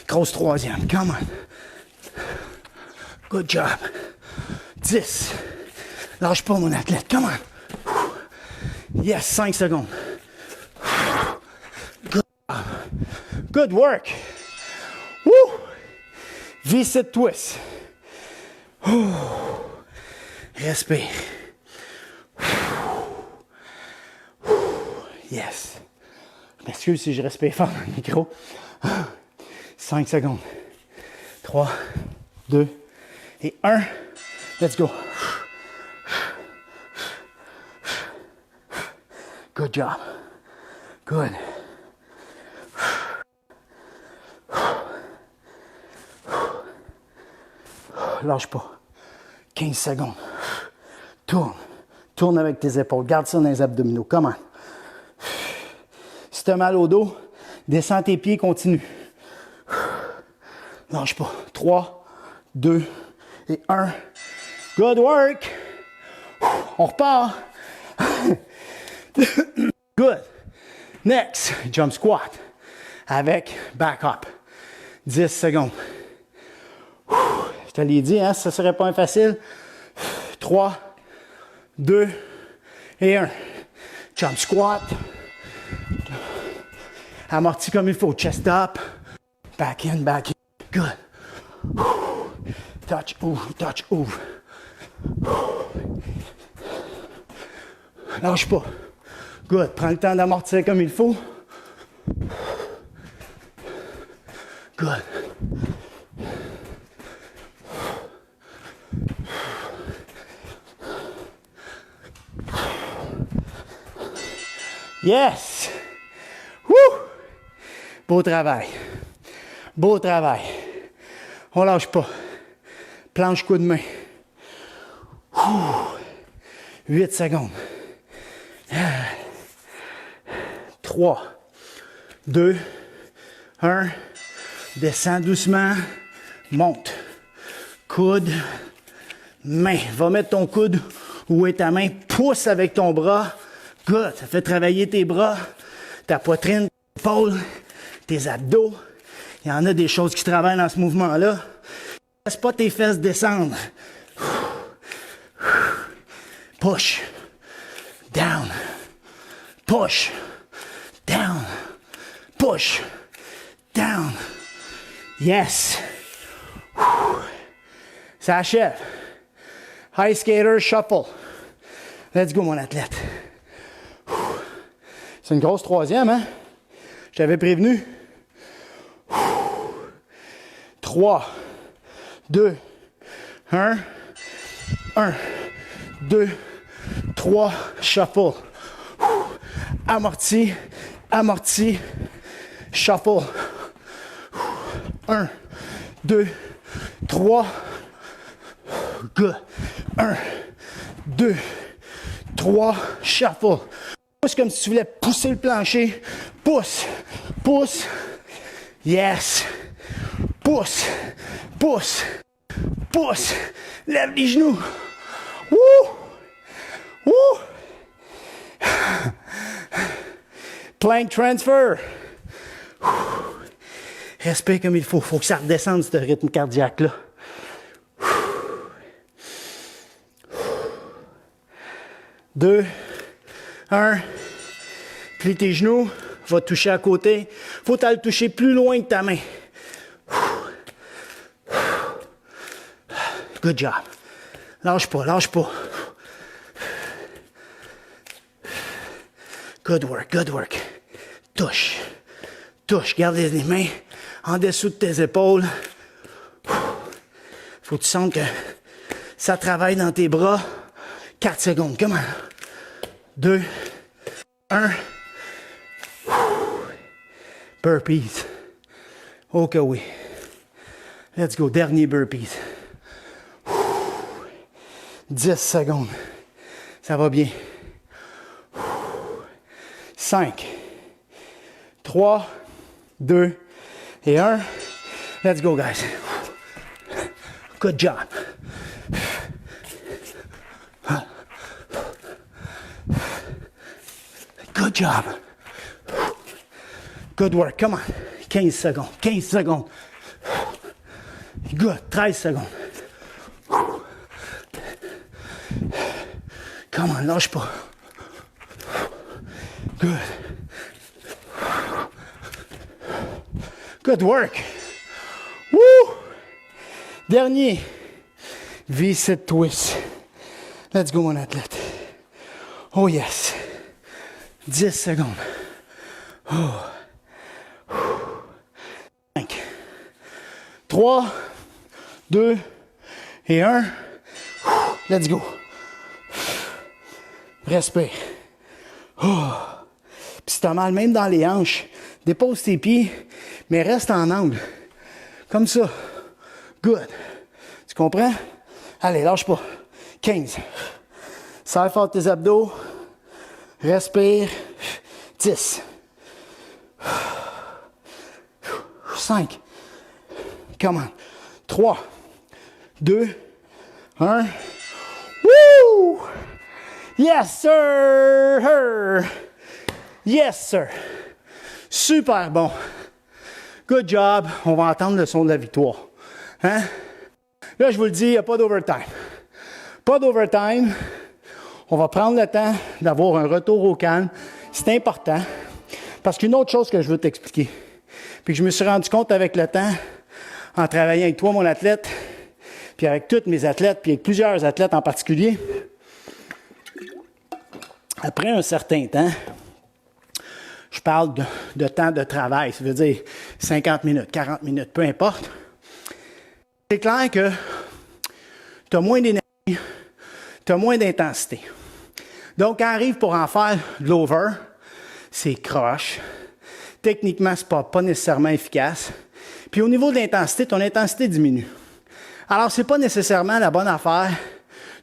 Grosse troisième. Come on. Good job. 10. Lâche pas, mon athlète. Come on. Yes, 5 secondes. Good job. Good work. Woo! V-sit twist. Respire. Yes. Je m'excuse si je respire fort dans le micro. 5 secondes. 3, 2 et 1. Let's go. Good job. Good. Lâche pas. 15 secondes. Tourne. Tourne avec tes épaules. Garde ça dans les abdominaux. Comment? Si tu as mal au dos, descends tes pieds, continue. Lâche pas. 3, 2 et 1. Good work. On repart. Good. Next, jump squat avec back up. 10 secondes. Je te l'ai dit, hein, ça serait pas facile. 3, 2 et 1. Jump squat. Amorti comme il faut. Chest up. Back in, back in. Good. Touch, ouvre, touch, ouvre. Lâche pas. Good. Prends le temps d'amortir comme il faut. Good. Yes! Woo! Beau travail. Beau travail. On lâche pas. Planche coup de main. 8 secondes. 3, 2, 1. Descends doucement. Monte. Coude. Main. Va mettre ton coude où est ta main. Pousse avec ton bras. Good. Ça fait travailler tes bras, ta poitrine, tes épaules, tes abdos. Il y en a des choses qui travaillent dans ce mouvement-là. Laisse pas tes fesses descendre. Push. Down. Push. Down. Push. Down. Yes. Ça achève. High skater shuffle. Let's go, mon athlète. C'est une grosse troisième, hein? Je t'avais prévenu. 3, 2, 1, 1, 2, 3, shuffle. Amorti, amorti, shuffle. 1, 2, 3. Good. 1, 2, 3, shuffle. Pousse comme si tu voulais pousser le plancher. Pousse, pousse. Yes. Pousse, pousse, pousse. Lève les genoux. Woo! Woo! Plank transfer. Respire comme il faut. Faut que ça redescende, ce rythme cardiaque-là. 2, 1. Plie tes genoux. Va te toucher à côté. Faut t'aller toucher plus loin que ta main. Good job. Lâche pas, lâche pas. Good work, good work. Touche. Touche. Garde les mains en dessous de tes épaules. Faut que tu sentes que ça travaille dans tes bras. 4 secondes. Comment? 2, 1. Burpees. Ok, oui. Let's go. Dernier burpees. 10 secondes. Ça va bien. 5, 3, 2 et 1. Let's go, guys. Good job. Good job. Good work. Come on. 15 secondes. 15 secondes. Good. 13 secondes. Come on, lâche pas. Good. Good work. Woo! Dernier. V-sit twist. Let's go, mon athlète. Oh yes. 10 secondes. Oh. 5, 3, 2 et 1. Let's go. Respire. Oh. Puis si t'as mal même dans les hanches, dépose tes pieds, mais reste en angle. Comme ça. Good. Tu comprends? Allez, lâche pas. 15. Serre fort tes abdos. Respire. 10. 5. Come on. 3, 2, 1. Woo! Yes, sir! Yes, sir! Super bon. Good job. On va entendre le son de la victoire. Hein? Là, je vous le dis, il n'y a pas d'overtime. Pas d'overtime. On va prendre le temps d'avoir un retour au calme. C'est important. Parce qu'une autre chose que je veux t'expliquer, puis que je me suis rendu compte avec le temps, en travaillant avec toi, mon athlète, puis avec tous mes athlètes, puis avec plusieurs athlètes en particulier, après un certain temps, je parle de temps de travail, ça veut dire 50 minutes, 40 minutes, peu importe. C'est clair que tu as moins d'énergie, tu as moins d'intensité. Donc, quand on arrive pour en faire de l'over, c'est croche. Techniquement, ce n'est pas nécessairement efficace. Puis au niveau de l'intensité, ton intensité diminue. Alors, ce n'est pas nécessairement la bonne affaire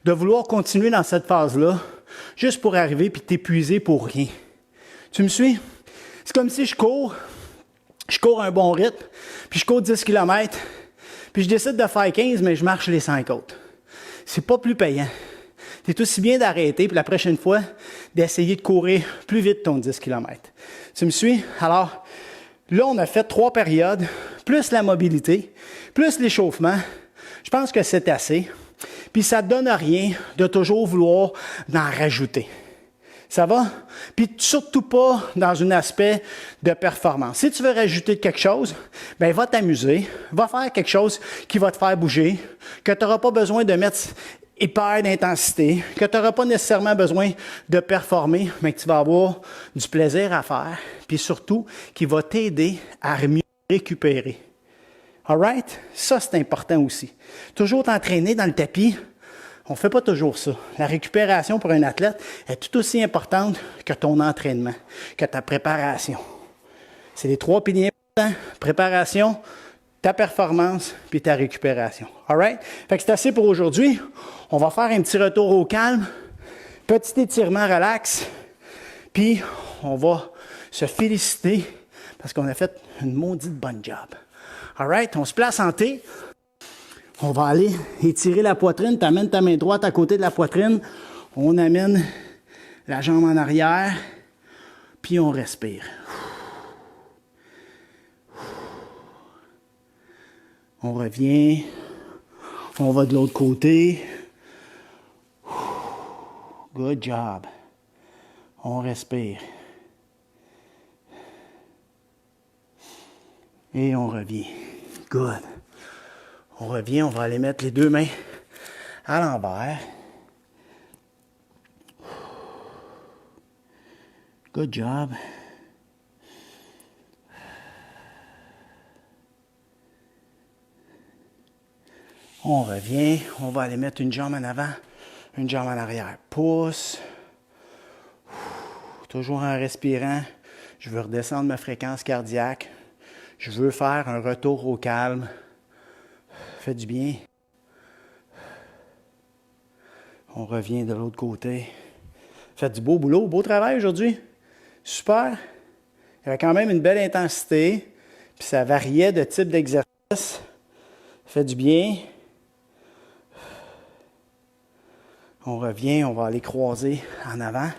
de vouloir continuer dans cette phase-là, juste pour arriver puis t'épuiser pour rien. Tu me suis? C'est comme si je cours un bon rythme, puis je cours 10 km, puis je décide de faire 15, mais je marche les 5 autres. C'est pas plus payant. C'est aussi bien d'arrêter, puis la prochaine fois, d'essayer de courir plus vite ton 10 km. Tu me suis? Alors, là, on a fait 3 périodes, plus la mobilité, plus l'échauffement. Je pense que c'est assez. Puis ça ne donne rien de toujours vouloir en rajouter. Ça va? Puis surtout pas dans un aspect de performance. Si tu veux rajouter quelque chose, bien, va t'amuser, va faire quelque chose qui va te faire bouger, que tu n'auras pas besoin de mettre hyper d'intensité, que tu n'auras pas nécessairement besoin de performer, mais que tu vas avoir du plaisir à faire, puis surtout qui va t'aider à mieux récupérer. All right? Ça, c'est important aussi. Toujours t'entraîner dans le tapis, on ne fait pas toujours ça. La récupération pour un athlète est tout aussi importante que ton entraînement, que ta préparation. C'est les 3 piliers importants. Préparation, ta performance, puis ta récupération. All right? Fait que c'est assez pour aujourd'hui. On va faire un petit retour au calme. Petit étirement relax. Puis, on va se féliciter parce qu'on a fait une maudite bonne job. All right? On se place en T. On va aller étirer la poitrine. Tu amènes ta main droite à côté de la poitrine. On amène la jambe en arrière. Puis on respire. On revient. On va de l'autre côté. Good job. On respire. Et on revient. Good. On revient, on va aller mettre les 2 mains à l'envers. Good job. On revient, on va aller mettre une jambe en avant, une jambe en arrière. Pousse. Toujours en respirant. Je veux redescendre ma fréquence cardiaque. Je veux faire un retour au calme. Fais du bien. On revient de l'autre côté. Faites du beau boulot, beau travail aujourd'hui. Super. Il y avait quand même une belle intensité. Puis ça variait de type d'exercice. Ça fait du bien. On revient, on va aller croiser en avant.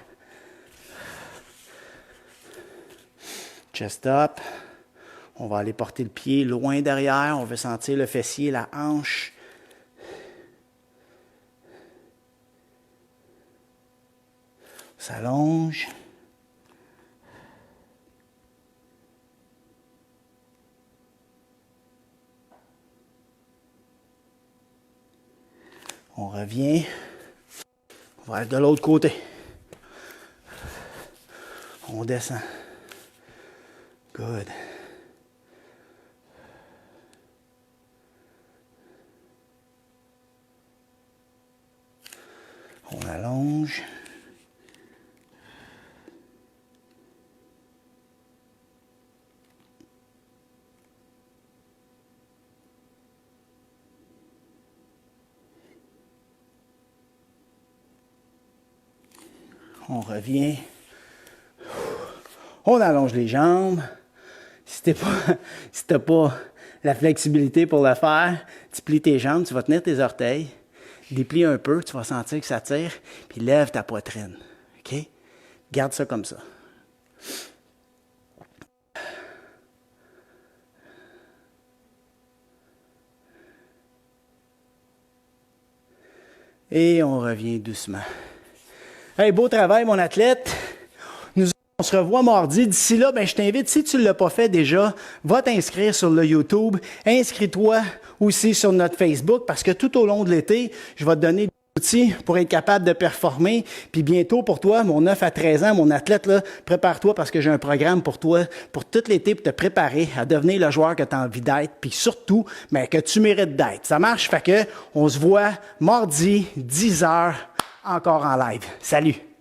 Chest up. On va aller porter le pied loin derrière. On veut sentir le fessier, la hanche. On s'allonge. On revient. On va aller de l'autre côté. On descend. Good. On allonge. On revient. On allonge les jambes. Si t'as pas la flexibilité pour le faire, tu plies tes jambes, tu vas tenir tes orteils, déplie un peu, tu vas sentir que ça tire, puis lève ta poitrine. OK? Garde ça comme ça. Et on revient doucement. Hey, beau travail, mon athlète. On se revoit mardi. D'ici là, je t'invite, si tu ne l'as pas fait déjà, va t'inscrire sur le YouTube. Inscris-toi aussi sur notre Facebook parce que tout au long de l'été, je vais te donner des outils pour être capable de performer. Puis bientôt pour toi, mon 9 à 13 ans, mon athlète, là, prépare-toi parce que j'ai un programme pour toi, pour tout l'été, pour te préparer à devenir le joueur que tu as envie d'être. Puis surtout, que tu mérites d'être. Ça marche? Fait que on se voit mardi, 10h, encore en live. Salut!